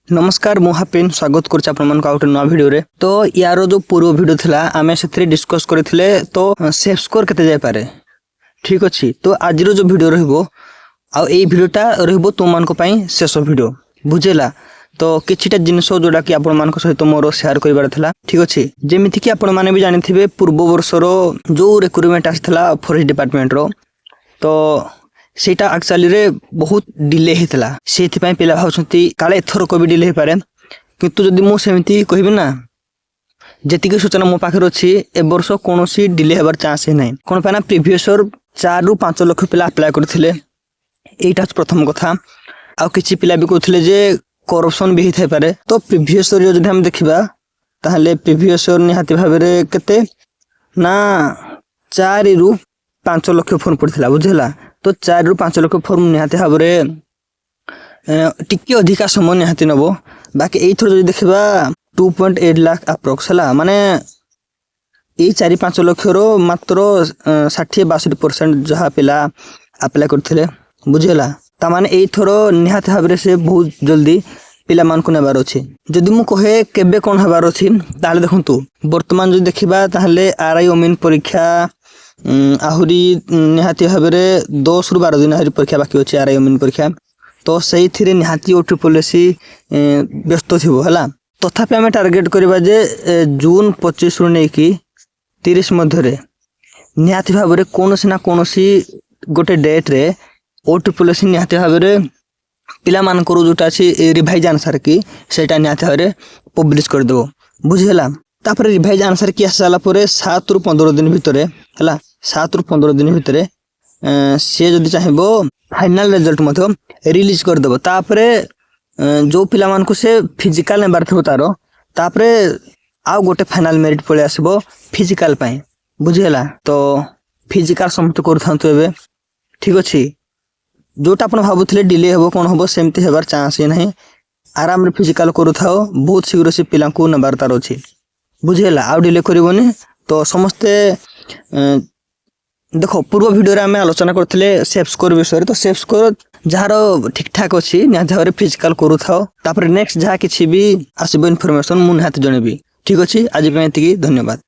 नमस्कार मु हापिन स्वागत करछ आपन मन को आउट नवा वीडियो रे। तो यारो जो पूर्व वीडियो थिला आमे सेथरे डिस्कस करथिले तो सेफ स्कोर केते जाय पारे ठीक अछि। तो आज रो जो वीडियो रहबो आ एई वीडियोटा रहबो तुम मन को पई शेष वीडियो बुझेला। तो किछिटा जिंसो जोडा कि आपन मन को सहित मोर शेयर करिवार थिला ठीक अछि। जेमिति कि आपन माने भी जानिथिबे पूर्व वर्ष रो जो रिक्रूटमेंट आस्थिला फॉरेस्ट डिपार्टमेंट रो तो सेटा एक्चुअली रे बहुत डिले हेतला सेथि पई पिला भाउछंती काले एथर को भी डिले हे पारे। किंतु जदि मु सेमिति कहिबे ना जेतिके सूचना मो पाखर अछि ए वर्ष कोनोसी डिले हेबार चांस नै कोन पाना प्रीवियस ईयर 4 रु 5 लाख पिला अप्लाई करथिले एटा प्रथम कथा। आ किछि पिला भी कहथिले जे करप्शन भी हेथै पारे। तो प्रीवियस ईयर जदि हम देखिबा ताहले प्रीवियस ईयर निहाती भाबरे केते ना 4 रु 5 लाख फॉर्म पड़थिला बुझला। तो 4 रु 5 लाख फॉर्म निहाती भाबरे टिके अधिका समय निहाती नबो। बाकी एई थरो जदि देखिबा 2.8 लाख अप्रोक्स हला माने ए 4-5 लाख रो मात्र 60-62% जहा पिला अप्लाई करथिले बुझला। ता माने एई थरो निहाती भाबरे से बहुत जल्दी पिला मान को नेबार अछि। जदि मु कहे केबे कोन हबार अछि ताले देखंतु वर्तमान जदि देखिबा ताले आरआई ओमिन परीक्षा आहुरी निहाती भाबरे 10 रु 12 दिन हरि परीक्षा बाकी अछि आरआई ओमिन परीक्षा। तो सही थिरे निहाती ओ ट्रिपलएससी व्यस्त थिबो हला। तथापि हमें टार्गेट करबा जे जून 25 रु नै कि 30 मध्य रे निहाती भाबरे कोनोसी ना कोनोसी गोटे डेट रे ओ ट्रिपलएससी निहाती भाबरे पिला मान को जोटा अछि रिवाइज आंसर की सेटा निहाती भाबरे पब्लिश कर देबो बुझिहला। तापर रिवाइज आंसर की आसाला परे 7 रु 15 दिन भितरे हला 7 रु 15 दिन भितरे से जदि चाहेबो फाइनल रिजल्ट मथो रिलीज कर देबो। तापरे जो पिला मान को से फिजिकल नेबार थो तारो तापरे आउ गोटे फाइनल मेरिट पळे आसीबो फिजिकल पई बुझिहला। तो फिजिकल समत करथांतो एबे ठीक अछि। जोटा अपन भाबुथले डिले हेबो कोन हेबो सेमति हेबार चांस ही नहीं। आराम रे फिजिकल करूथाओ बहुत शीघ्र से पिला को नबार तारो अछि बुझिहला। आउ डिले करिवोनी। तो समस्ते देखो पूर्व वीडियो रे हमें आलोचना करथिले सेफ स्कोर विषय रे। तो सेफ स्कोर जहारो ठीक ठाक अछि ना जहारे फिजिकल करूथाओ तापर नेक्स्ट जहा किछि भी आसीबो इन्फॉर्मेशन मु हाथ जणेबी ठीक अछि। आज पे एतिकी धन्यवाद।